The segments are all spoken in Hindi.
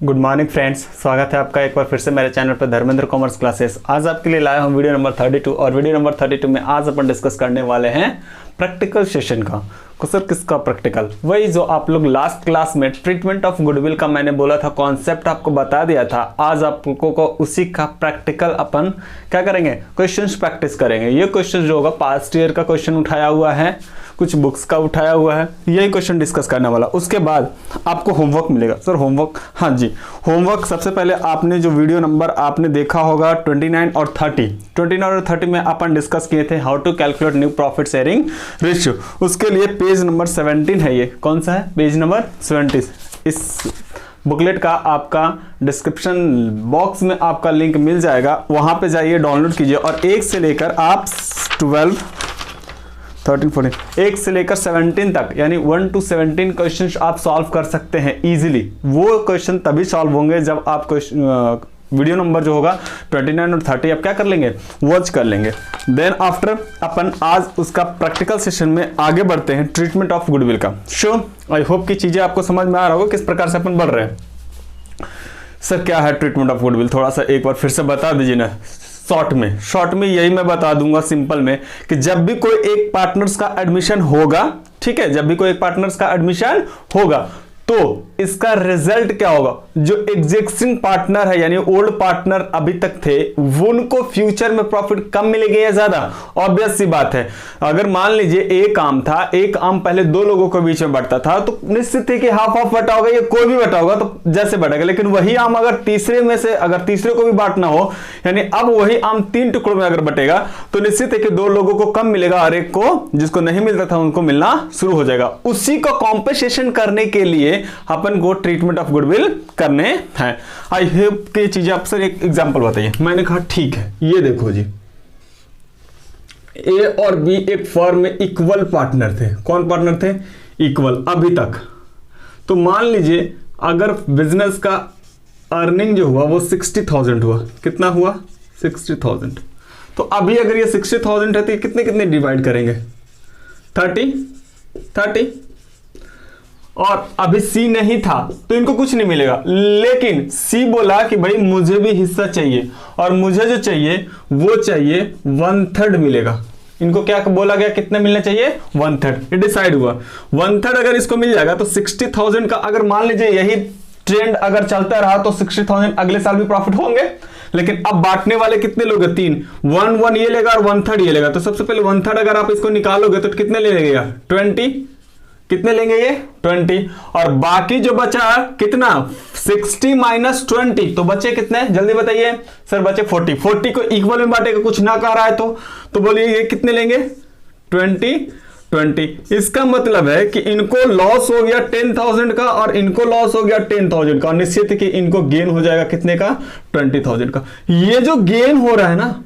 गुड मॉर्निंग फ्रेंड्स, स्वागत है आपका एक बार फिर से मेरे चैनल पर धर्मेंद्र कॉमर्स क्लासेस। आज आपके लिए लाया हूं वीडियो नंबर 32 और वीडियो नंबर 32 में आज अपन डिस्कस करने वाले हैं प्रैक्टिकल सेशन का। सर किसका प्रैक्टिकल? वही जो आप लोग लास्ट क्लास में ट्रीटमेंट ऑफ गुडविल का मैंने बोला था, कॉन्सेप्ट आपको बता दिया था। आज आप लोगों को उसी का प्रैक्टिकल अपन क्या करेंगे, क्वेश्चंस प्रैक्टिस करेंगे। ये क्वेश्चन जो होगा पास्ट ईयर का क्वेश्चन उठाया हुआ है, कुछ बुक्स का उठाया हुआ है, यही क्वेश्चन डिस्कस करने वाला। उसके बाद आपको होमवर्क मिलेगा। Sir homework? हाँ जी, होमवर्क सबसे पहले आपने जो वीडियो नंबर आपने देखा होगा 29 और 30 में अपन डिस्कस किए थे how to calculate new profit sharing ratio. उसके लिए पेज नंबर 17 है। ये कौन सा है? Page number 17। इस बुकलेट का आपका डिस्क्रिप्शन बॉक्स में आपका लिंक मिल जाएगा, वहां पे जाइए, डाउनलोड कीजिए और 1 से लेकर आप 12 13 14 1 से लेकर 17 तक यानी 1 to 17 क्वेश्चंस आप सॉल्व कर सकते हैं इजीली। वो क्वेश्चन तभी सॉल्व होंगे जब आप वीडियो नंबर जो होगा 29 और 30 आप क्या कर लेंगे, वॉच कर लेंगे। देन आफ्टर अपन आज उसका प्रैक्टिकल सेशन में आगे बढ़ते हैं ट्रीटमेंट ऑफ गुडविल का। श्योर, आई होप कि चीजें आपको समझ में आ रहा होगा किस प्रकार से अपन बढ़ रहे हैं। सर क्या है ट्रीटमेंट ऑफ गुडविल, थोड़ा सा एक बार फिर से बता दीजिए ना। शॉर्ट में यही मैं बता दूंगा सिंपल में कि जब भी कोई एक पार्टनर्स का एडमिशन होगा, ठीक है, जब भी कोई एक पार्टनर्स का एडमिशन होगा तो इसका रिजल्ट क्या होगा, जो एग्जिस्टिंग पार्टनर है यानी ओल्ड पार्टनर अभी तक थे उनको फ्यूचर में प्रॉफिट कम मिलेगा या ज्यादा? ऑब्वियस सी बात है। अगर मान लीजिए एक आम था, एक आम पहले दो लोगों के बीच में बढ़ता था तो निश्चित है कि हाफ हाफ बटा होगा या कोई भी बटा होगा तो जैसे बढ़ेगा। लेकिन वही आम अगर तीसरे में से अगर तीसरे को भी बांटना हो यानी अब वही आम 3 टुकड़ों में अगर बटेगा तो निश्चित है कि 2 लोगों को कम मिलेगा और एक को जिसको नहीं मिलता था उनको मिलना शुरू हो जाएगा। उसी को कॉम्पेंसेशन करने के लिए अपन को ट्रीटमेंट ऑफ गुडविल करने हैं। आई होप कि चीजें आप सर एक एग्जांपल बताइए। मैंने कहा ठीक है, ये देखो जी, ए और बी एक फर्म में इक्वल पार्टनर थे। कौन पार्टनर थे? इक्वल अभी तक। तो मान लीजिए अगर बिजनेस का अर्निंग जो हुआ वो 60,000 हुआ। कितना हुआ? 60,000। तो अभी अगर ये 60,000 है तो कितने कितने डिवाइड करेंगे? 30। और अभी सी नहीं था तो इनको कुछ नहीं मिलेगा, लेकिन सी बोला कि भाई मुझे भी हिस्सा चाहिए और मुझे जो चाहिए वो चाहिए 1/3 मिलेगा। इनको क्या बोला गया, कितने मिलना चाहिए? 1/3। ये डिसाइड हुआ 1/3 अगर इसको मिल जाएगा तो 60,000 का अगर मान लीजिए यही ट्रेंड अगर चलता रहा तो 60,000 अगले साल भी प्रॉफिट होंगे। लेकिन अब बांटने वाले कितने लोग हैं? 3। 1 ये लेगा और 1/3 ये लेगा। तो सबसे पहले 1/3 अगर आप इसको निकालोगे तो कितने ले लेगा? 20। कितने लेंगे ये? 20। और बाकी जो बचा कितना? 60 - 20 तो बचे कितने? जल्दी बताइए। सर बचे 40। 40 को इक्वल में बांटेगा, कुछ ना कह रहा है तो बोलिए ये कितने लेंगे? 20। इसका मतलब है कि इनको लॉस हो गया 10,000 का और इनको लॉस हो गया 10,000 का। निश्चित है कि इनको गेन हो जाएगा कितने का? 20,000 का। ये जो गेन हो रहा है ना,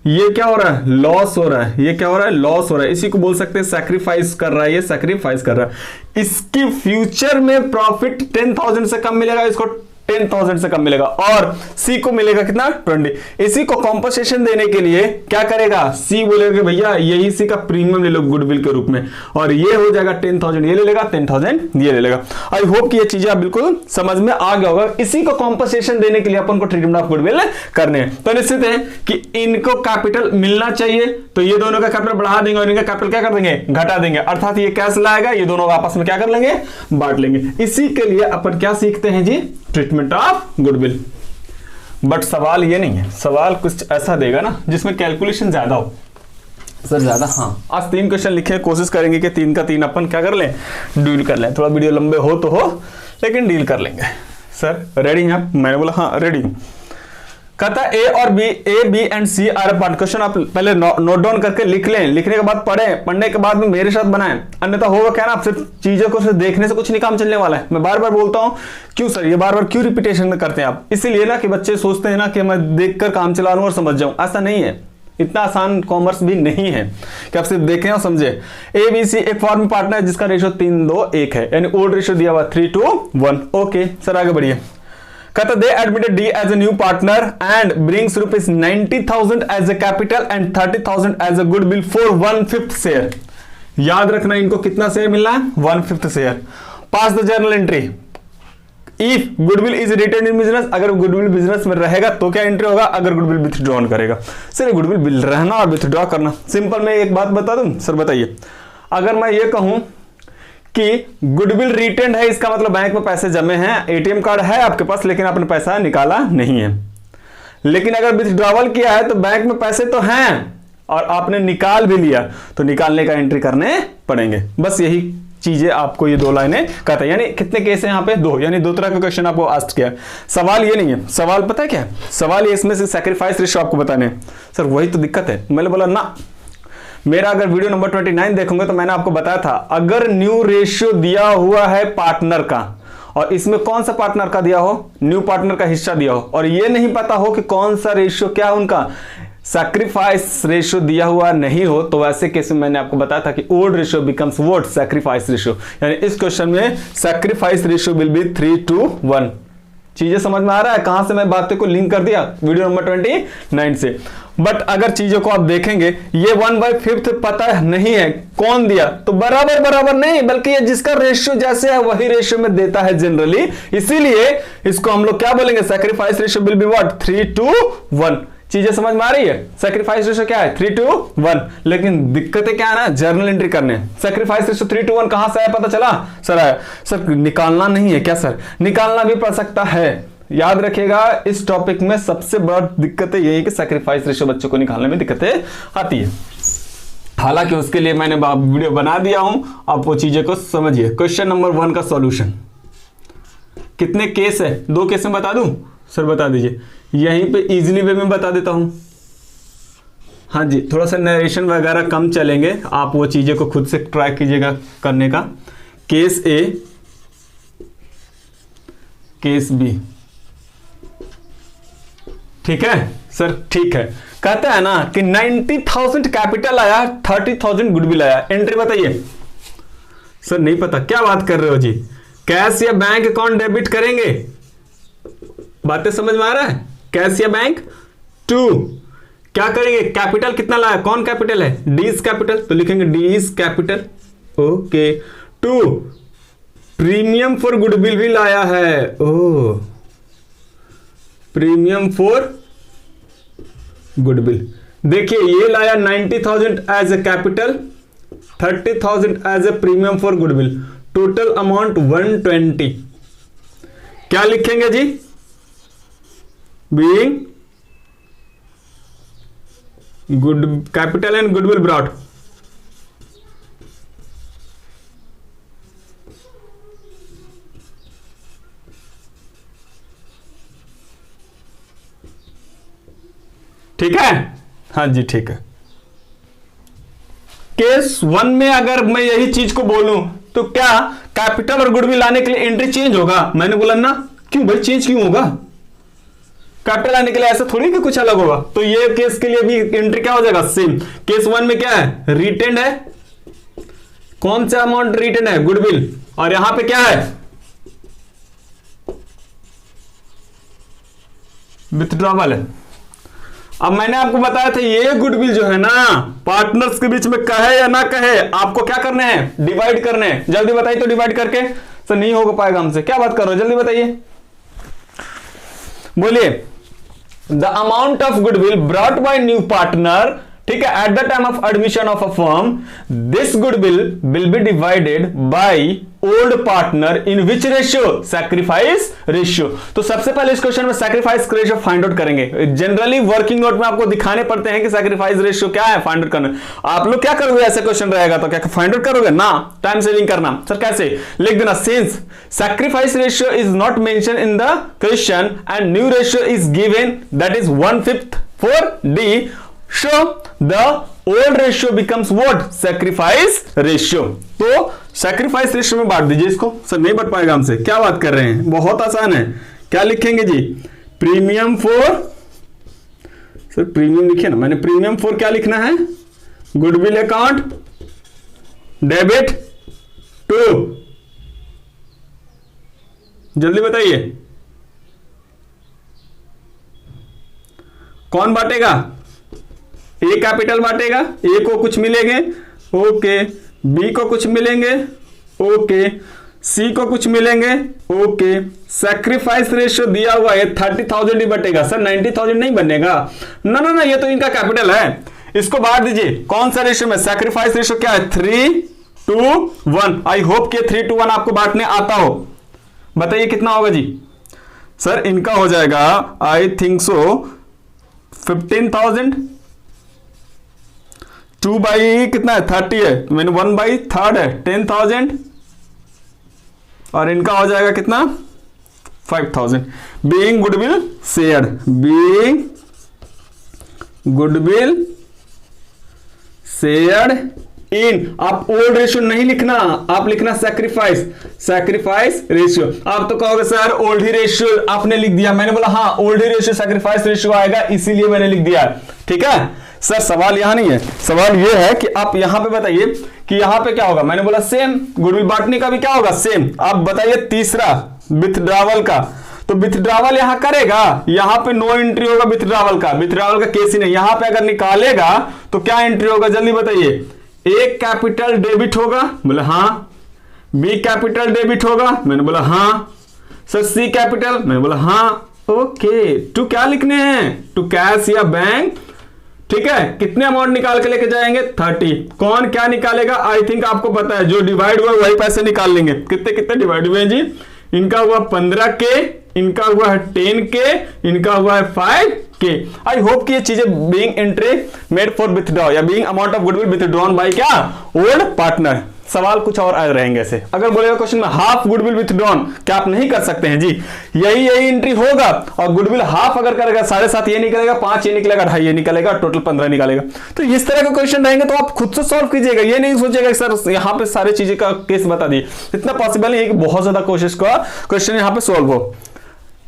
ये क्या हो रहा है? लॉस हो रहा है। ये क्या हो रहा है? लॉस हो रहा है। इसी को बोल सकते हैं सैक्रिफाइस कर रहा है। ये सैक्रिफाइस कर रहा है। इसकी फ्यूचर में प्रॉफिट 10,000 से कम मिलेगा, इसको 10,000 से कम मिलेगा और सी को मिलेगा कितना? 20। इसी को कॉम्पनसेशन देने के लिए क्या करेगा? सी बोलेगा कि भैया यही सी का प्रीमियम ले लो गुडविल के रूप में और ये हो जाएगा 10,000 ये ले लेगा, 10,000 ये ले लेगा। आई होप कि ये चीजें आप बिल्कुल समझ में आ गया होगा। इसी को कॉम्पनसेशन देने के लिए अपन को ट्रीटमेंट ऑफ गुडविल करने हैं। तो निश्चित है कि इनको कैपिटल मिलना चाहिए तो ये दोनों का कैपिटल बढ़ा देंगे और इनका कैपिटल क्या कर देंगे? घटा देंगे। अर्थात ये कैश लाएगा, ये दोनों आपस में क्या कर लेंगे? बांट लेंगे। इसी के लिए अपन क्या सीखते हैं जी? Treatment of goodwill. बट सवाल ये नहीं है, सवाल कुछ ऐसा देगा ना जिसमें कैलकुलेशन ज्यादा हो। सर ज्यादा? हाँ, आज 3 क्वेश्चन लिखे, कोशिश करेंगे कि 3 का 3 अपन क्या कर लें? डील कर लें। थोड़ा वीडियो लंबे हो तो हो लेकिन डील कर लेंगे। सर रेडी हैं आप? मैंने बोला हाँ रेडी। कहता ए और B, A B and C are part. Question आप पहले नोट डाउन करके लिख लें, लिखने के बाद पढ़ें, पढ़ने के बाद में मेरे साथ बनाएं। अन्यथा होगा क्या ना, आप सिर्फ चीजों को सिर्फ देखने से कुछ नहीं काम चलने वाला है। मैं बार बार बोलता हूं, क्यों सर ये बार बार क्यों रिपीटेशन करते हैं आप? इसीलिए ना कि बच्चे सोचते हैं ना कि मैं देखकर काम चला लूं और समझ जाऊं। ऐसा नहीं है, इतना आसान कॉमर्स भी नहीं है कि आप सिर्फ देखें और समझे। ए बी सी एक फॉर्म पार्टनर है जिसका रेशियो 3:2:1 है, यानी ओल्ड रेशियो दिया हुआ 3:1। ओके सर आगे बढ़िए। कहता they admitted D as a new partner and brings ₹90,000 as a capital and 30,000 as a goodwill for 1/5 share. याद रखना इनको कितना शेयर मिलना है? 1/5 share. Pass the journal entry. If goodwill is retained in business, अगर गुडविल बिजनेस में रहेगा तो क्या एंट्री होगा, अगर गुडविल विथड्रॉन करेगा। सर गुडविल रहना और विथड्रॉ करना सिंपल, मैं एक बात बता दूं सर, बताइए अगर मैं ये कहूं कि गुडविल रिटेन्ड है, इसका मतलब बैंक में पैसे जमे हैं, एटीएम कार्ड है आपके पास लेकिन आपने पैसा निकाला नहीं है। लेकिन अगर विथड्रॉवल किया है तो बैंक में पैसे तो हैं और आपने निकाल भी लिया, तो निकालने का एंट्री करने पड़ेंगे। बस यही चीजें आपको ये दो लाइनें कहते हैं। यानी कितने केस हैं यहाँ पे, दो, यानी दो तरह का क्वेश्चन आपको आस्क किया। सवाल ये नहीं है, सवाल पता है क्या है, सवाल ये इसमें से सैक्रिफाइस रेशियो आपको बताने। सर वही तो दिक्कत है, मैंने बोला ना, मेरा अगर वीडियो नंबर 29 देखोगे तो मैंने आपको बताया था अगर न्यू रेशियो दिया हुआ है पार्टनर का और इसमें कौन सा पार्टनर का दिया हो, न्यू पार्टनर का हिस्सा दिया हो और ये नहीं पता हो कि कौन सा रेशियो क्या उनका सैक्रिफाइस रेशियो दिया हुआ नहीं हो, तो वैसे केस में मैंने आपको बताया था कि old ratio becomes what, sacrifice ratio. यानी इस क्वेश्चन में सैक्रिफाइस रेशियो विल बी 3:1। चीजें समझ में आ रहा है, कहां से मैं बातें को लिंक कर दिया वीडियो नंबर 29 से। बट अगर चीजों को आप देखेंगे ये 1/5 पता नहीं है कौन दिया, तो बराबर बराबर नहीं, बल्कि ये जिसका रेशियो जैसे है वही रेशियो में देता है जनरली, इसीलिए इसको हम लोग क्या बोलेंगे, sacrifice ratio will be what, 3:1। चीजें समझ में आ रही है, सैक्रिफाइस रेशियो क्या है 3:1। लेकिन दिक्कतें क्या है ना, जर्नल एंट्री करने। सैक्रिफाइस रेशियो 3:1 कहां से आया पता चला, सर आया, सर निकालना नहीं है क्या, सर निकालना भी पड़ सकता है। याद रखिएगा इस टॉपिक में सबसे बड़ा दिक्कत यही है कि सैक्रिफाइस रेशियो बच्चों को निकालने में दिक्कतें आती है। हालांकि उसके लिए मैंने वीडियो बना दिया हूं, आप वो चीजें को समझिए। क्वेश्चन नंबर 1 का सॉल्यूशन, कितने केस है, 2 केस में बता दूं, सर बता दीजिए, यहीं पे इजीली वे में बता देता हूं। हाँ जी, थोड़ा सा नरेशन वगैरह कम चलेंगे, आप वो चीजें को खुद से ट्राई कीजिएगा करने का। केस ए, केस बी, ठीक है सर, ठीक है। कहता है ना कि 90,000 कैपिटल आया, 30,000 गुडविल आया, एंट्री बताइए। सर नहीं पता, क्या बात कर रहे हो जी, कैश या बैंक अकाउंट डेबिट करेंगे, बातें समझ में आ रहा है, कैश या बैंक। 2 क्या करेंगे, कैपिटल कितना लाया, कौन कैपिटल है, डीज कैपिटल, तो लिखेंगे डीज capital, okay. 2 premium for goodwill भी लाया है, ओह प्रीमियम फॉर गुडविल। देखिए ये लाया 90,000 as a capital, 30,000 as a premium for goodwill, total amount 120। क्या लिखेंगे जी, being good capital and goodwill brought. ठीक है, हाँ जी ठीक है। केस 1 में अगर मैं यही चीज को बोलूं तो क्या कैपिटल और गुडविल लाने के लिए एंट्री चेंज होगा, मैंने बोला ना, क्यों भाई चेंज क्यों होगा, कैपिटल लाने के लिए ऐसा थोड़ी कि कुछ अलग होगा। तो ये केस के लिए भी एंट्री क्या हो जाएगा, सेम। केस 1 में क्या है, रिटेंड है, कौन सा अमाउंट रिटेंड है, गुडविल, और यहां पे क्या है, विथड्रॉवल है। अब मैंने आपको बताया था ये गुडविल जो है ना पार्टनर्स के बीच में कहे या ना कहे, आपको क्या करने हैं, डिवाइड करने हैं। जल्दी बताइए तो डिवाइड करके, सर नहीं हो पाएगा हमसे, क्या बात कर रहे हो, जल्दी बताइए, बोलिए। The amount of goodwill brought by new partner, ठीक है, at the time of admission of a firm, this goodwill will be divided by old partner in which ratio, sacrifice ratio. तो सबसे पहले इस क्वेश्चन में सैक्रिफाइस रेशियो फाइंड आउट करेंगे। जनरली वर्किंग नोट में आपको दिखाने पड़ते हैं कि सैक्रिफाइस रेशियो क्या है, फाइंड आउट करना। आप लोग क्या करोगे, ऐसे क्वेश्चन रहेगा तो क्या फाइंड आउट करोगे ना, टाइम सेविंग करना। सर कैसे, लिख देना, since sacrifice ratio is not mention in the question and new ratio is given, that is 1/5 for D, so the old ratio becomes what, sacrifice ratio। तो sacrifice ratio में बांट दीजिए इसको, सर नहीं बढ़ पाएगा हमसे, क्या बात कर रहे हैं, बहुत आसान है। क्या लिखेंगे जी, प्रीमियम फॉर, सर प्रीमियम लिखिए ना, मैंने प्रीमियम फॉर क्या लिखना है, गुडविल अकाउंट डेबिट टू, जल्दी बताइए कौन बांटेगा, ए कैपिटल बांटेगा, ए को कुछ मिलेंगे, ओके, बी को कुछ मिलेंगे, ओके, सी को कुछ मिलेंगे, ओके। सैक्रिफाइस रेशियो दिया हुआ है 30,000 ही बटेगा सर, 90,000 नहीं बनेगा, ना ना ना, ये तो इनका कैपिटल है, इसको बांट दीजिए। कौन सा रेशियो में? सैक्रिफाइस रेशियो क्या है? 3:1। आई होप कि 3:1 आपको बांटने आता हो। बताइए कितना होगा जी? सर इनका हो जाएगा आई थिंक सो 15,000, 2 बाई कितना है 30 है, तो मैंने 1/3 है 10,000, और इनका हो जाएगा कितना 5,000। Being goodwill shared, being goodwill shared in, आप ओल्ड रेशियो नहीं लिखना, आप लिखना सैक्रिफाइस, सैक्रिफाइस रेशियो। आप तो कहोगे सर ओल्ड ही रेशियो आपने लिख दिया, मैंने बोला हाँ ओल्ड ही रेशियो सैक्रिफाइस रेशियो आएगा, इसीलिए मैंने लिख दिया, ठीक है सर। सवाल यहां नहीं है, सवाल यह है कि आप यहां पे बताइए कि यहां पे क्या होगा। मैंने बोला सेम, गुडविल बांटने का भी क्या होगा सेम। आप बताइए तीसरा विथड्रावल का, तो विथड्रावल यहां करेगा, यहां पे नो एंट्री होगा विथड्रावल का, विथड्रावल का केस ही नहीं। यहां पे अगर निकालेगा तो क्या एंट्री होगा जल्दी बताइए। ए कैपिटल डेबिट होगा, बोले हाँ। बी कैपिटल डेबिट होगा, मैंने बोला हाँ। सर सी कैपिटल, मैंने बोला हाँ। ओके, टू क्या लिखने हैं? टू कैश या बैंक, ठीक है। कितने अमाउंट निकाल के लेके जाएंगे? 30। कौन क्या निकालेगा? आई थिंक आपको पता है, जो डिवाइड हुआ वही पैसे निकाल लेंगे। कितने कितने डिवाइड हुए हैं जी? इनका हुआ 15K, इनका हुआ है 10K, इनका हुआ है 5K। आई होप कि ये चीजें being entry made for withdraw या being amount of goodwill withdrawn by क्या? Old partner. सवाल कुछ और आ रहेंगे ऐसे। अगर बोलेगा क्वेश्चन में हाफ गुडविल विथड्रॉन, क्या आप नहीं कर सकते हैं जी? यही एंट्री होगा, और गुडविल हाफ अगर करेगा 7.5 ये निकलेगा, 5 ये निकलेगा, 2.5 ये निकलेगा, टोटल 15 निकलेगा। तो इस तरह के क्वेश्चन रहेंगे तो आप खुद से सॉल्व कीजिएगा, ये नहीं सोचेगा सर यहाँ पे सारी चीजें का केस बता दिए। इतना पॉसिबल नहीं है कि बहुत ज्यादा कोशिश का क्वेश्चन यहाँ पे सोल्व हो।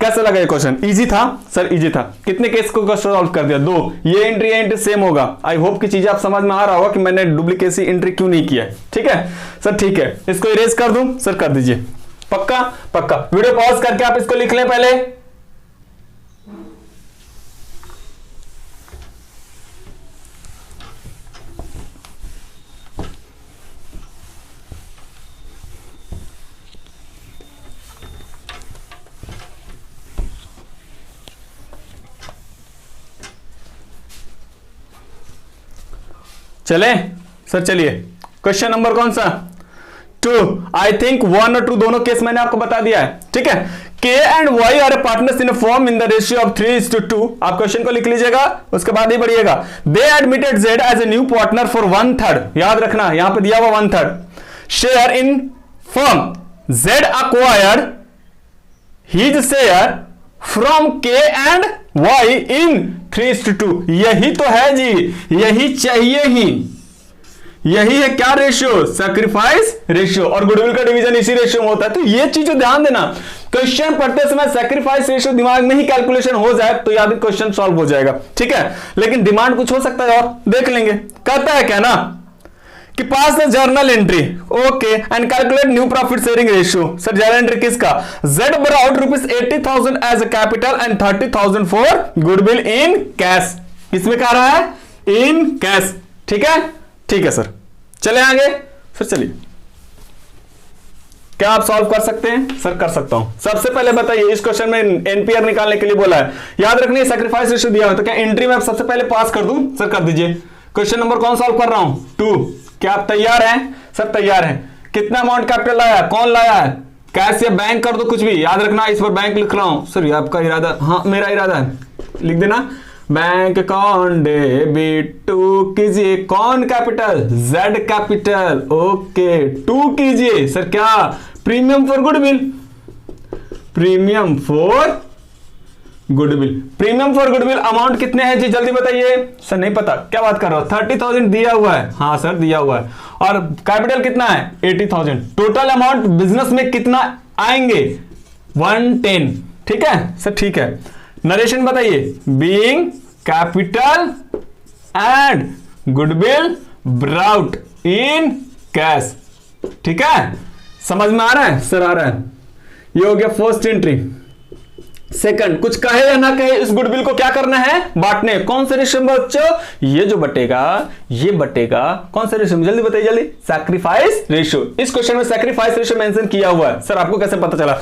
कैसा लगा ये क्वेश्चन? इजी था सर, इजी था। कितने केस को सॉल्व कर दिया? 2। ये एंट्री सेम होगा। आई होप की चीजें आप समझ में आ रहा होगा कि मैंने डुप्लीकेसी एंट्री क्यों नहीं किया है, ठीक है सर। ठीक है, इसको इरेज कर दूं सर? कर दीजिए, पक्का पक्का। वीडियो पॉज करके आप इसको लिख लें पहले। चले सर, चलिए क्वेश्चन नंबर कौन सा? 2। आई थिंक 1 और 2 दोनों केस मैंने आपको बता दिया है, ठीक है। K and Y are partners in form in the ratio of 3:2। आप क्वेश्चन को लिख लीजिएगा, उसके बाद ही बढ़िएगा। They admitted Z as a new partner for 1/3। याद रखना यहां पे दिया हुआ 1/3 share in form. Z acquired his share from K and Y in 3:2। यही तो है जी, यही चाहिए ही, यही है क्या रेशियो? Sacrifice ratio. और गुडविल का डिवीजन इसी रेशियो में होता है। तो ये चीज ध्यान देना, क्वेश्चन पढ़ते समय सैक्रिफाइस रेशियो दिमाग में ही कैलकुलेशन हो जाए तो याद क्वेश्चन सॉल्व हो जाएगा, ठीक है। लेकिन डिमांड कुछ हो सकता है और देख लेंगे। कहता है क्या ना कि pass the journal entry, okay, and calculate new profit sharing ratio. Sir journal entry किसका? Z borrowed ₹80,000 as a capital and 30,000 for goodwill in cash. किसमें कह रहा है? इन कैश, ठीक है, ठीक है सर। चले आगे सर, चलिए। क्या आप सॉल्व कर सकते हैं? सर कर सकता हूं। सबसे पहले बताइए, इस क्वेश्चन में एनपीआर निकालने के लिए बोला है, याद रखना सैक्रिफाइस रेशियो दिया है, तो क्या एंट्री में आप सबसे पहले पास कर दूं? सर कर दीजिए। क्वेश्चन नंबर कौन सॉल्व कर रहा हूं? 2। क्या आप तैयार हैं? सर तैयार हैं। कितना अमाउंट कैपिटल लाया? कौन लाया है? कैश या बैंक कर दो, कुछ भी। याद रखना इस पर बैंक लिख रहा हूं। सर ये आपका इरादा? हाँ मेरा इरादा है, लिख देना। बैंक अकाउंट डेबिट 2 कीजिए। कौन कैपिटल? Z capital, okay. 2 कीजिए सर क्या? Premium for goodwill, premium for goodwill. Premium for goodwill amount कितने हैं जी जल्दी बताइए। सर नहीं पता, क्या बात कर रहे हो? 30,000 दिया हुआ है। हाँ सर दिया हुआ है। और कैपिटल कितना है? 80,000। टोटल अमाउंट बिजनेस में कितना आएंगे? 110, ठीक है सर, ठीक है। नरेशन बताइए। Being capital and goodwill brought in cash, ठीक है। समझ में आ रहा है? सर आ रहा है। ये हो गया फर्स्ट एंट्री। सेकंड, कुछ कहे या ना कहे इस गुडविल को क्या करना है, बांटने। कौन से रेशियो में बच्चों, ये जो बटेगा ये बटेगा कौन से रेशियो में, जल्दी बताइए जल्दी, सैक्रिफाइस रेशियो। इस क्वेश्चन में सैक्रिफाइस रेशियो मेंशन किया हुआ है। सर आपको कैसे पता चला,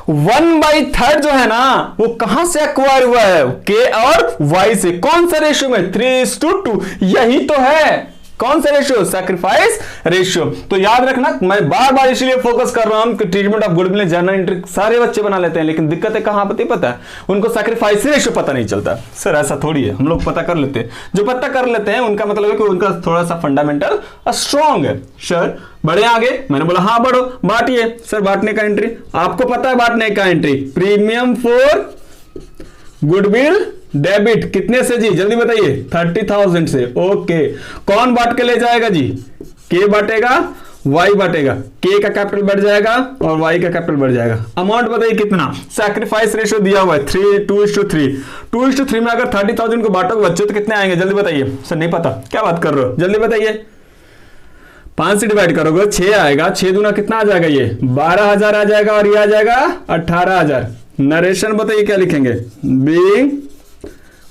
1/3 जो है ना वो कहां से एक्वायर हुआ है, के और वाई से। कौन सा रेशियो में, 3:2, यही तो है कौन सा रेशियो, सैक्रिफाइस रेशियो। तो याद रखना, मैं बार बार इसलिए फोकस कर रहा हूं कि ट्रीटमेंट ऑफ गुडविल में जर्नल एंट्री सारे बच्चे बना लेते हैं, लेकिन दिक्कत है कहां पता है उनको, सैक्रिफाइस रेशियो पता नहीं चलता। सर ऐसा थोड़ी है, हम लोग पता कर लेते हैं, जो पता कर लेते हैं उनका मतलब है कि उनका थोड़ा सा फंडामेंटल स्ट्रॉन्ग है। सर बढ़े आगे, मैंने बोला हाँ बढ़ो, बांटिए। सर बांटने का एंट्री आपको पता है, बांटने का entry premium for goodwill debit कितने से जी, जल्दी बताइए, 30,000 से। ओके, कौन बांट के ले जाएगा जी, के बांटेगा, वाई बांटेगा, के का कैपिटल बढ़ जाएगा और वाई का कैपिटल बढ़ जाएगा। अमाउंट बताइए कितना, सैक्रिफाइस रेशियो दिया हुआ है 2:3। 2:3 में अगर 30,000 को बांटोगे बच्चे तो कितने आएंगे, जल्दी बताइए। सर नहीं पता, क्या बात कर रहे हो, जल्दी बताइए। 5 से डिवाइड करोगे 6 आएगा, 6 दूना कितना आ जाएगा, ये 12,000 आ जाएगा और ये आ जाएगा 18,000। नरेशन बताइए क्या लिखेंगे, बीइंग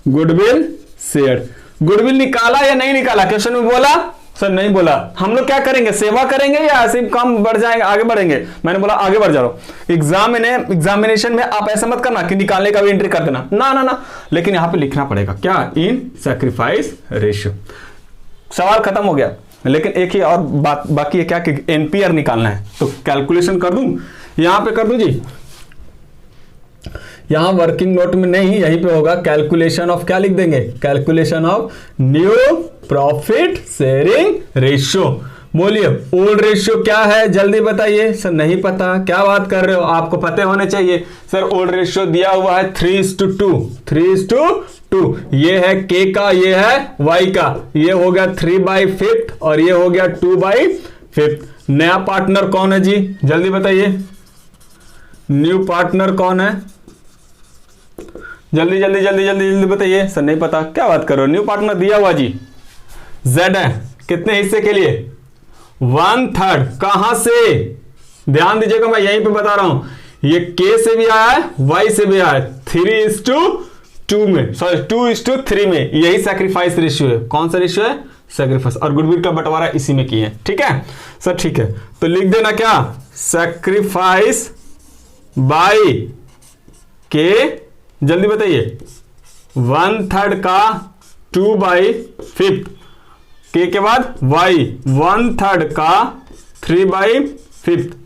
गुडविल शेयर। गुडविल निकाला या नहीं निकाला, क्वेश्चन में बोला, सर नहीं बोला। हम लोग क्या करेंगे, सेवा करेंगे या ऐसे काम बढ़ जाएंगे, आगे बढ़ेंगे। मैंने बोला आगे बढ़ जाओ। एग्जामिनेशन में आप ऐसा मत करना कि निकालने का भी एंट्री कर देना, ना ना ना, लेकिन यहां पे लिखना पड़ेगा क्या, इन सैक्रिफाइस रेशियो। सवाल खत्म हो गया, लेकिन एक ही और बात बाकी है क्या कि एनपीआर निकालना है। तो कैलकुलेशन कर दूं, यहां पे कर दूं जी, यहां वर्किंग नोट में नहीं, यहीं पे होगा कैलकुलेशन ऑफ, क्या लिख देंगे, calculation of new profit sharing ratio. बोलिए ओल्ड रेशियो क्या है, जल्दी बताइए। सर नहीं पता, क्या बात कर रहे हो, आपको पते होने चाहिए। सर ओल्ड रेशियो दिया हुआ है 3:2, 3:2। ये है के का, ये है वाई का, ये हो गया 3/5 और ये हो गया 2/5। नया पार्टनर कौन है जी, जल्दी बताइए, न्यू पार्टनर कौन है, जल्दी जल्दी जल्दी जल्दी जल्दी बताइए। सर नहीं पता, क्या बात करो, न्यू पार्टनर दिया हुआ जी Z है, कितने हिस्से के लिए, 1/3। कहां से, ध्यान दीजिएगा, मैं यहीं पे बता रहा हूं, ये K से भी आया है, Y से भी आया है, 3:2 में, सॉरी 2:3 में, यही सैक्रिफाइस रेशियो है। कौन सा रेशियो है, सैक्रिफाइस। और गुडविल का बंटवारा इसी में किए हैं, ठीक है सर, ठीक है। तो लिख देना क्या, सैक्रिफाइस बाय के, जल्दी बताइए, 1/3 का 2/5, के के बाद y 1/3 का 3/5,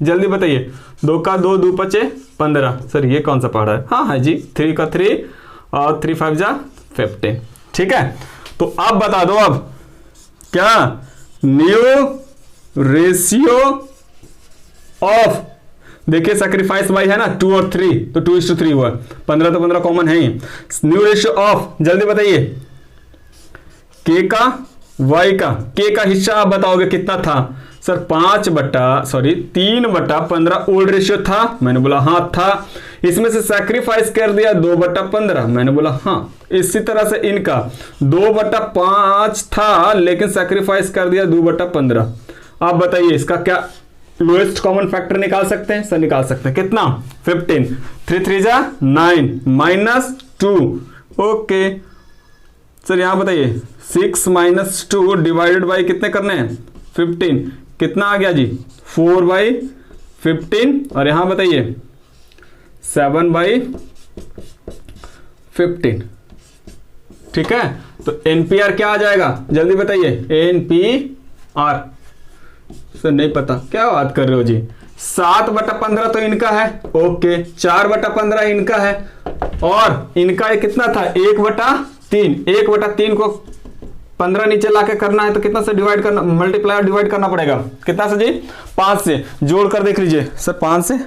जल्दी बताइए। 2 का 2, 2 पचे 15। सर ये कौन सा पढ़ा है, हाँ जी, 3 का 3 और 3 5 जा 15, ठीक है। तो अब बता दो, अब क्या न्यू रेशियो ऑफ, देखिए सैक्रिफाइस वाई है ना 2 और 3, तो 2:3 हुआ, 15 तो 15 कॉमन है ही। न्यू रेशियो ऑफ, जल्दी बताइए, के का वाई का, के का हिस्सा आप बताओगे कितना था। सर 3/15 ओल्ड रेशियो था, मैंने बोला हाँ था। इसमें से सैक्रिफाइस कर दिया 2/15, मैंने बोला हाँ। इसी तरह से इनका 2/5 था, लेकिन सैक्रिफाइस कर दिया 2/15। आप बताइए इसका क्या लोएस्ट कॉमन फैक्टर निकाल सकते हैं, सर निकाल सकते हैं, कितना, 15, 3 3 जा 9 -2। ओके सर, यहां बताइए 6 - 2 डिवाइडेड बाई कितने करने हैं, 15, कितना आ गया जी, 4/15। और यहां बताइए 7/15, ठीक है। तो एनपीआर क्या आ जाएगा, जल्दी बताइए, एनपीआर। सर नहीं पता, क्या बात कर रहे हो जी, 7/15 तो इनका है, ओके, 4/15 इनका है, और इनका ये कितना था, 1/3। 1/3 को 15 नीचे लाके करना है तो कितना से डिवाइड करना, मल्टीप्लाई डिवाइड करना पड़ेगा, कितना से जी, 5 से। जोड़ कर देख लीजिए सर, 5 से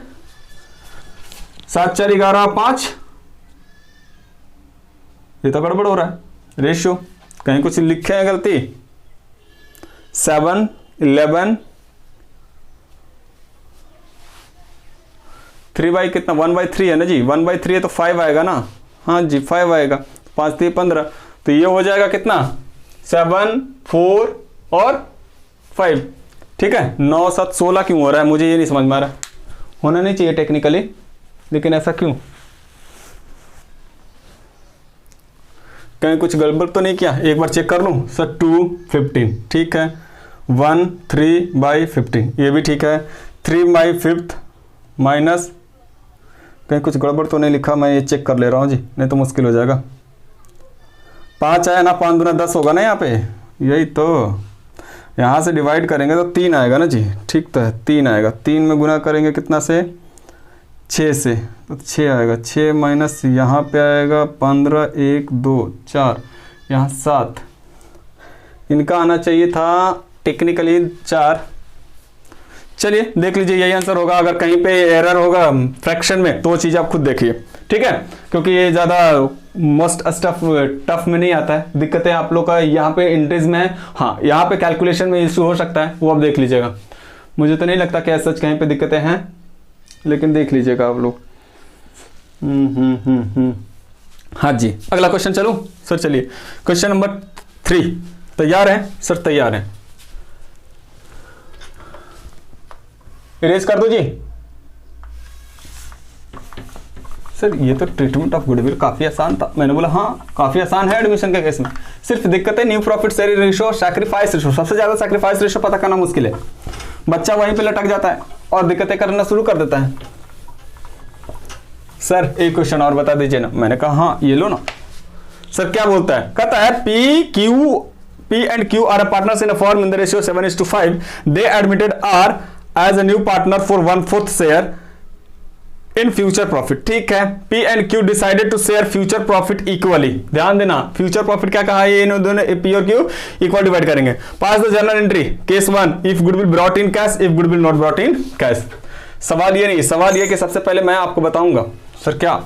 7 4 11 5, ये तो गड़बड़ हो रहा है रेशियो, कहीं कुछ लिखे हैं गलती। 7 11 3 कितना, 1/3 है ना जी, 1/3 है तो 5 आएगा ना, हाँ जी 5 आएगा, 5 3 15, तो ये हो जाएगा कितना, 7 4 और 5, ठीक है। 9 7 16 क्यों हो रहा है, मुझे ये नहीं समझ में आ रहा, होना नहीं चाहिए टेक्निकली, लेकिन ऐसा क्यों, कहीं कुछ गड़बड़ तो नहीं किया, एक बार चेक कर लूँ सर। 215 ठीक है, 1 3/15 ये भी ठीक है, 3/5 माइनस, कहीं कुछ गड़बड़ तो नहीं लिखा, मैं ये चेक कर ले रहा हूँ जी, नहीं तो मुश्किल हो जाएगा। 5 आया ना, 5 दूना 10 होगा ना यहाँ पे, यही तो। यहाँ से डिवाइड करेंगे तो 3 आएगा ना जी, ठीक तो है, 3 आएगा। 3 में गुना करेंगे कितना से, 6 से, तो 6 आएगा। 6 माइनस यहाँ पे आएगा 15, 1 2 4, यहाँ 7, इनका आना चाहिए था टेक्निकली 4। चलिए देख लीजिए, यही आंसर होगा। अगर कहीं पे एरर होगा फ्रैक्शन में तो वो चीज़ आप खुद देखिए, ठीक है, क्योंकि ये ज़्यादा मोस्ट टफ में नहीं आता है। दिक्कतें आप लोग का यहाँ पे इंट्रीज में है, हाँ यहाँ पे कैलकुलेशन में इशू हो सकता है, वो आप देख लीजिएगा। मुझे तो नहीं लगता कि सच कहीं पे दिक्कतें हैं, लेकिन देख लीजिएगा आप लोग। हाँ जी, अगला क्वेश्चन चलूँ सर? चलिए क्वेश्चन नंबर 3, तैयार हैं सर? तैयार हैं, इरेज कर दो जी। सर ये तो ट्रीटमेंट ऑफ गुडविल काफी आसान था, मैंने बोला हाँ काफी आसान है एडमिशन के केस में। सिर्फ दिक्कत है new profit share ratio, sacrifice ratio. सबसे ज्यादा सैक्रिफाइस रेशियो पता करना मुश्किल है, बच्चा वहीं पे लटक जाता है और दिक्कतें करना शुरू कर देता है। सर एक क्वेश्चन और बता दीजिए ना। मैंने कहा हाँ ये लो ना। सर क्या बोलता है? कहता है P and Q are partners in a firm in the ratio 7:5. They admitted R as a new partner for 1/4 share in future profit. ठीक है, P and Q decided to share future profit equally. ध्यान देना, future profit क्या कहा है, ये दोनों P और Q इक्वल डिवाइड करेंगे। Pass the journal entry. Case 1, if goodwill brought in cash, if goodwill not brought in cash. सवाल ये नहीं, सवाल ये कि सबसे पहले मैं आपको बताऊंगा सर क्या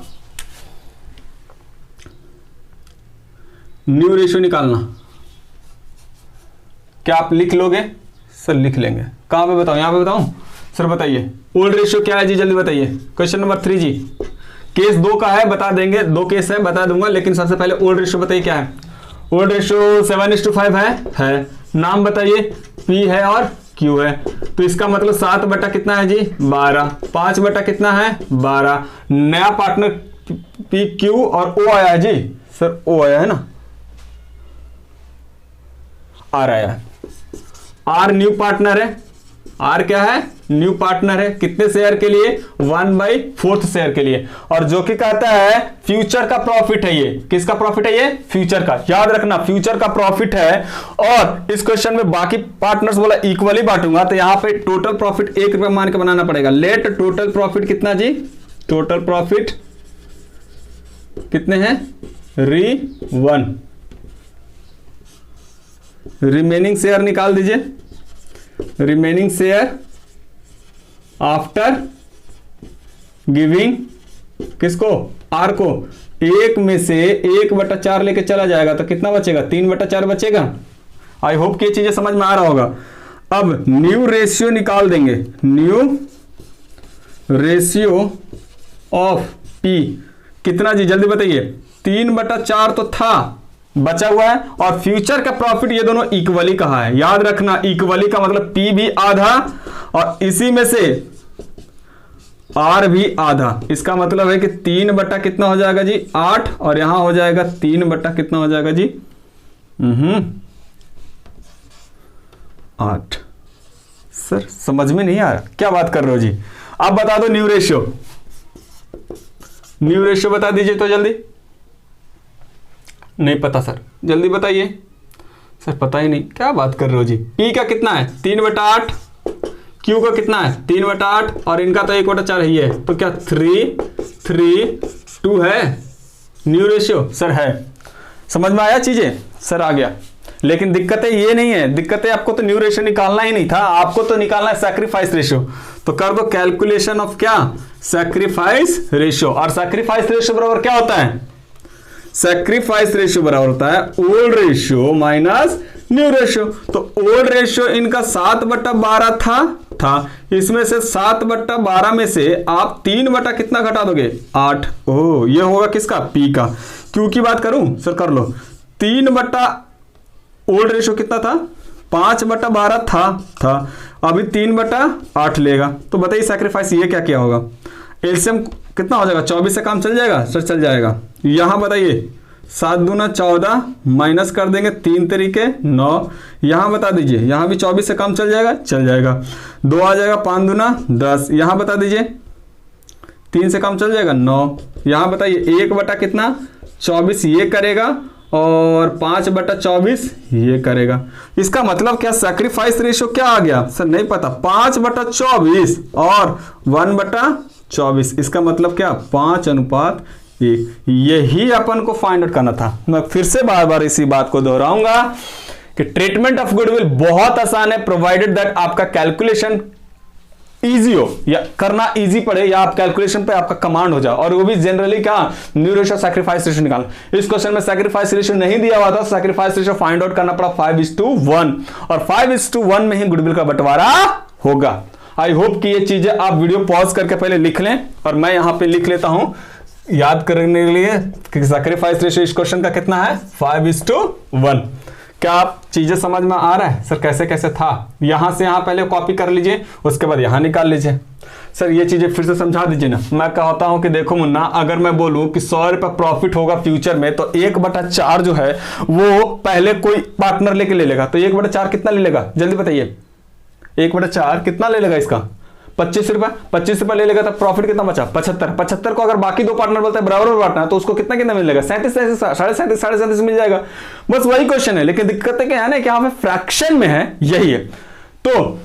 न्यू रेशियो निकालना। क्या आप लिख लोगे? सर लिख लेंगे। कहां पे बताऊं? यहां पे बताऊं? सर बताइए ओल्ड रेशियो क्या है जी, जल्दी बताइए। क्वेश्चन नंबर 3 जी, केस 2 का है, बता देंगे, 2 केस है बता दूंगा, लेकिन सबसे पहले ओल्ड रेशियो बताइए क्या है। ओल्ड रेशियो 7:5 है। नाम बताइए, P है और Q है, तो इसका मतलब 7 बटा कितना है जी, 12। 5 बटा कितना है, 12। नया पार्टनर P Q और O आया है जी। सर O आया है ना, R आया है। R न्यू पार्टनर है, R क्या है, न्यू पार्टनर है। कितने शेयर के लिए, 1/4 शेयर के लिए। और जो कि कहता है फ्यूचर का प्रॉफिट है, ये किसका प्रॉफिट है, ये फ्यूचर का। याद रखना फ्यूचर का प्रॉफिट है। और इस क्वेश्चन में बाकी पार्टनर्स बोला इक्वली बांटूंगा, तो यहां पे टोटल प्रॉफिट 1 रुपया मान के बनाना पड़ेगा। लेट टोटल प्रॉफिट कितना जी, टोटल प्रॉफिट कितने हैं, 1। रिमेनिंग शेयर निकाल दीजिए, रिमेनिंग शेयर आफ्टर गिविंग किसको, आर को। 1 में से 1/4 लेके चला जाएगा तो कितना बचेगा, 3/4 बचेगा। आई होप कि ये चीजें समझ में आ रहा होगा। अब न्यू रेशियो निकाल देंगे, न्यू रेशियो ऑफ पी कितना जी, जल्दी बताइए। 3/4 तो था, बचा हुआ है, और फ्यूचर का प्रॉफिट ये दोनों इक्वली कहा है। याद रखना इक्वली का मतलब P भी आधा और इसी में से R भी आधा। इसका मतलब है कि 3 बटा कितना हो जाएगा जी, 8, और यहां हो जाएगा 3 बटा कितना हो जाएगा जी, 8। सर समझ में नहीं आ रहा, क्या बात कर रहे हो जी। आप बता दो न्यू रेशियो, न्यू रेशियो बता दीजिए तो जल्दी। नहीं पता सर, जल्दी बताइए। सर पता ही नहीं, क्या बात कर रहे हो जी। P का कितना है, 3/8। Q का कितना है, 3/8, और इनका तो 1/4 ही है, तो क्या 3/2 है न्यू रेशियो। सर है, समझ में आया चीजें, सर आ गया। लेकिन दिक्कतें ये नहीं है, दिक्कतें आपको तो न्यू रेशियो निकालना ही नहीं था, आपको तो निकालना है सैक्रिफाइस रेशियो। तो कर दो कैलकुलेशन ऑफ क्या, सैक्रिफाइस रेशियो। और सैक्रिफाइस रेशियो बराबर क्या होता है, सैक्रिफाइस रेशियो बराबर होता है old ratio minus new ratio. तो ओल्ड रेशियो इनका 7/12 था, इसमें से 7/12 में से आप 3 बटा कितना घटा दोगे, 8। ओह ये होगा किसका, P का। Q की बात करूं सर, कर लो। 3 बटा ओल्ड रेशियो कितना था, 5/12 था, अभी 3/8 लेगा। तो बताइए सैक्रिफाइस ये क्या किया होगा, एलसीएम कितना हो जाएगा, 24 से काम चल जाएगा सर, चल जाएगा। यहां बताइए 7 दूना 14, माइनस कर देंगे 3 तरीके 9। यहाँ बता दीजिए, यहाँ भी 24 से कम चल जाएगा, चल जाएगा। 2 आ जाएगा, 5 दूना 10। यहाँ बता दीजिए 3 से कम चल जाएगा 9। यहाँ बताइए 1 बटा कितना 24 ये करेगा और 5 बटा 24 ये करेगा। इसका मतलब क्या सैक्रिफाइस रेशियो क्या आ गया सर? नहीं पता। 5 बटा 24 और 1 बटा 24, इसका मतलब क्या 5:1। यही अपन को फाइंड आउट करना था। मैं फिर से बार बार इसी बात को दोहराऊंगा कि ट्रीटमेंट ऑफ गुडविल बहुत आसान है, प्रोवाइडेड दैट आपका कैलकुलेशन इजी हो या करना इजी पड़े या आप कैलकुलेशन पे आपका कमांड हो जाए, और वो भी जनरली क्या न्यू रेशियो सैक्रिफाइस रेशियो निकालना। इस क्वेश्चन में सैक्रिफाइस रेशियो नहीं दिया हुआ था, सैक्रिफाइस रेशियो फाइंड आउट करना पड़ा 5:1, और 5:1 में ही गुडविल का बंटवारा होगा। आई होप कि ये चीजें आप वीडियो पॉज करके पहले लिख लें, और मैं यहां पे लिख लेता हूं याद करने के लिए कि सैक्रिफाइस रेशियो इस क्वेश्चन का कितना है 5:1। क्या आप चीजें समझ में आ रहा है सर कैसे कैसे था? यहां से यहां पहले कॉपी कर लीजिए, उसके बाद यहां निकाल लीजिए। सर ये चीजें फिर से समझा दीजिए ना। मैं कहता हूं कि देखो मुन्ना, अगर मैं बोलूं कि 100 रुपये प्रॉफिट होगा फ्यूचर में, तो 1/4 जो है वो पहले कोई पार्टनर लेके ले लेगा, तो 1/4 कितना ले लेगा जल्दी बताइए? 1/4 कितना ले लेगा इसका? 25 रुपए। 25 रुपए ले लेगा, तब प्रॉफिट कितना बचा 75। 75 को अगर बाकी 2 पार्टनर बोलते हैं बराबर में बांटना, तो उसको कितना कितना मिलेगा 37, 37.5 मिल जाएगा। बस वही क्वेश्चन है, लेकिन दिक्कत क्या है ना कि यहाँ पे फ्रैक्शन में है, यही है। तो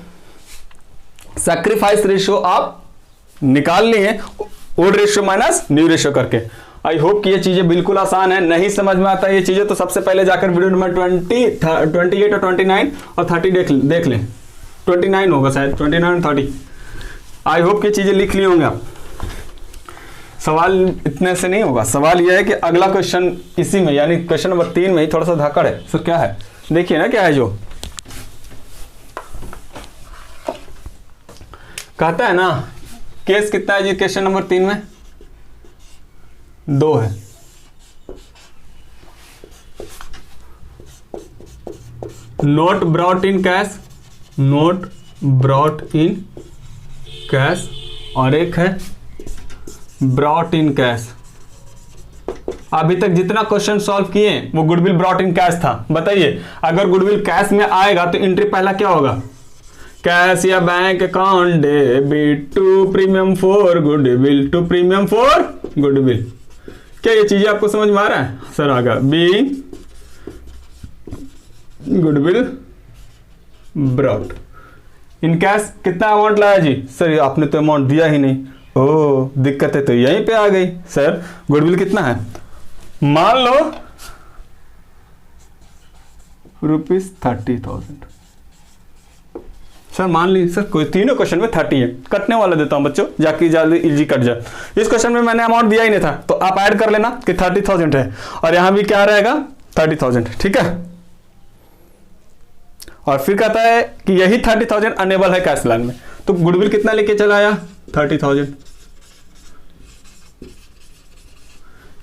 सैक्रिफाइस रेशियो आप निकाल लिए old ratio minus new ratio करके। आई होप कि ये चीजें बिल्कुल आसान है। नहीं समझ में आता ये चीजें तो सबसे पहले जाकर वीडियो नंबर 28 और 29 और 30 देख लें। 29 होगा शायद, 29 और 30। आई होप कि चीजें लिख ली होंगे आप। सवाल इतने से नहीं होगा, सवाल यह है कि अगला क्वेश्चन इसी में यानी क्वेश्चन नंबर 3 में ही थोड़ा सा धाकड़ है। सर क्या है देखिए ना, क्या है जो कहता है ना, केस कितना है जी क्वेश्चन नंबर 3 में? 2 है। Note brought in cash, note brought in cash, और एक है ब्रॉट इन कैश। अभी तक जितना क्वेश्चन सॉल्व किए वो गुडविल ब्रॉट इन कैश था। बताइए अगर गुडविल कैश में आएगा तो एंट्री पहला क्या होगा? कैश या bank account debit to premium for goodwill, to premium for goodwill. क्या ये चीजें आपको समझ में आ रहा है? Sir Aga being goodwill brought in cash. कितना अमाउंट लाया जी? सर आपने तो अमाउंट दिया ही नहीं। ओह दिक्कत है, तो यहीं पे आ गई। सर गुडविल कितना है? मान लो ₹30,000। सर मान ली सर कोई तीनों क्वेश्चन में 30 है, कटने वाला देता हूं बच्चों, जाके जल्दी इजी कट जाए। इस क्वेश्चन में मैंने अमाउंट दिया ही नहीं था, तो आप ऐड कर लेना कि 30,000 है, और यहां भी क्या रहेगा 30,000। ठीक है, और फिर कहता है कि यही 30,000 अनेबल है कैश लाइन में, तो गुडविल कितना लेके चला आया 30,000।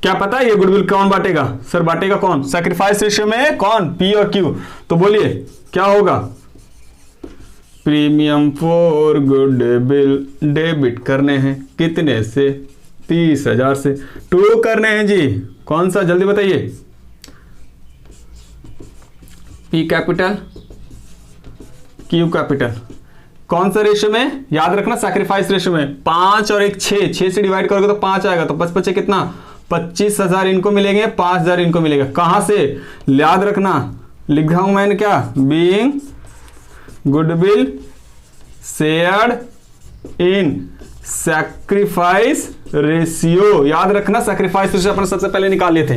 क्या पता है ये गुडविल कौन बांटेगा? सर बांटेगा कौन? सैक्रिफाइस रेशियो में कौन? पी और क्यू। तो बोलिए क्या होगा? प्रीमियम फॉर गुडविल डेबिट करने हैं कितने से? 30,000 से। 2 करने हैं जी, कौन सा जल्दी बताइए? P capital Q capital. कौन सा रेशियो में? याद रखना सैक्रिफाइस रेशियो में 5 और 1 6, 6 से डिवाइड करोगे तो 5 आएगा, तो 5 5 कितना 25,000 इनको मिलेंगे, 5,000 इनको मिलेगा। कहां से याद रखना? लिखा हूं मैंने क्या? Being goodwill shared in sacrifice ratio. याद रखना सैक्रिफाइस रेशियो अपन सबसे पहले निकाल लिए थे।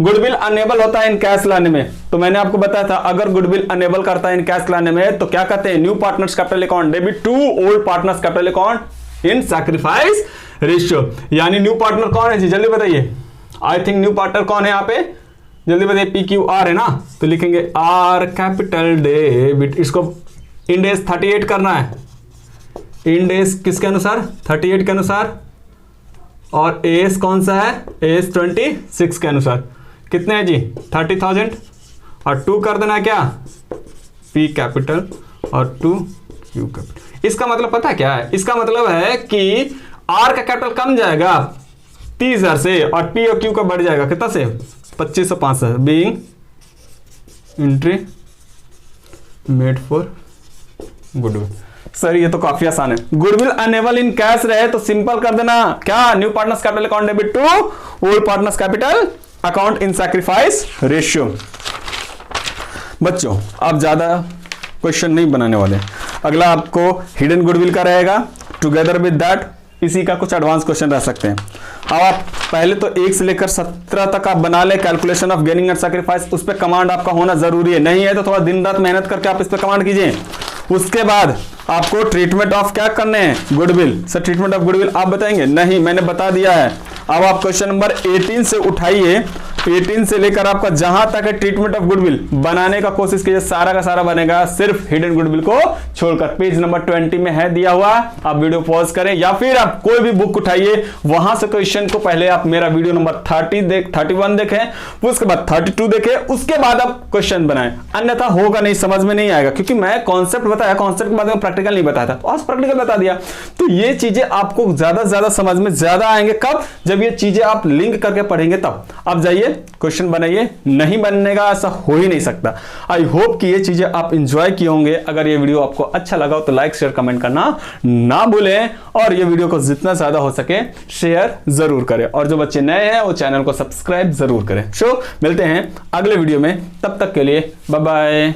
गुडविल अनेबल होता है इन कैश लाने में, तो मैंने आपको बताया था अगर गुडविल अनेबल करता है इन कैश लाने में तो क्या कहते हैं? New partners capital account debit to old partners capital account in sacrifice ratio. यानी न्यू पार्टनर कौन है जी जल्दी बताइए? आई थिंक न्यू पार्टनर कौन है यहाँ पे जल्दी बताइए? पी क्यू आर है ना, तो लिखेंगे आर कैपिटल डेबिट। इसको इंडेस 38 करना है, इंडेस किसके अनुसार? 38 के अनुसार, और एस कौन सा है? एस 26 के अनुसार। कितने हैं जी? 30,000, और 2 कर देना क्या? पी कैपिटल और 2 क्यू कैपिटल। इसका मतलब पता क्या है? इसका मतलब है कि आर का कैपिटल कम जाएगा, 30,000 से, और पी और क्यू का बढ़ जाएगा कितना से 2505 से। Being entry made for goodwill. Sir ये तो काफी आसान है। गुडविल अनेबल इन कैश रहे तो सिंपल कर देना, क्या new partners capital account debit to old partners capital account in sacrifice ratio. बच्चों आप ज्यादा क्वेश्चन नहीं बनाने वाले। अगला आपको हिडन गुडविल का रहेगा, टुगेदर विद दैट इसी का कुछ एडवांस क्वेश्चन रह सकते हैं। अब आप पहले तो 1 से लेकर 17 तक आप बना ले calculation of gaining and sacrifice, उस पर कमांड आपका होना जरूरी है, नहीं है तो थोड़ा दिन रात मेहनत करके आप इस पर कमांड कीजिए। उसके बाद आपको ट्रीटमेंट ऑफ क्या करने हैं, goodwill. Sir treatment of goodwill आप बताएंगे? नहीं, मैंने बता दिया है। अब आप क्वेश्चन नंबर 18 से उठाइए, 18 से लेकर आपका जहां तक है ट्रीटमेंट ऑफ गुडविल बनाने का कोशिश कीजिए, सारा का सारा बनेगा सिर्फ हिडन गुडविल को छोड़कर। पेज नंबर 20 में है दिया हुआ, आप वीडियो पॉज करें या फिर आप कोई भी बुक उठाइए, वहां से क्वेश्चन को पहले आप मेरा वीडियो नंबर 31 देखें, उसके बाद 32 देखें, उसके बाद आप क्वेश्चन बनाएं, अन्यथा होगा नहीं, समझ में नहीं आएगा। क्योंकि मैं कॉन्सेप्ट बताया, कॉन्सेप्ट के बाद में प्रैक्टिकल नहीं बताया था, तो आज प्रैक्टिकल बता दिया। तो ये चीजें आपको ज्यादा से ज्यादा समझ में ज्यादा आएंगे कब, जब ये चीजें आप लिंक करके पढ़ेंगे तब। आप जाइए क्वेश्चन बनाइए, नहीं बनने का ऐसा हो ही नहीं सकता। आई होप कि ये चीजें आप इंजॉय किए होंगे। अगर ये वीडियो आपको अच्छा लगा हो तो लाइक शेयर कमेंट करना ना भूलें, और ये वीडियो को जितना ज्यादा हो सके शेयर जरूर करें, और जो बच्चे नए हैं वो चैनल को सब्सक्राइब जरूर करें। मिलते हैं अगले वीडियो में, तब तक के लिए बाय बाय।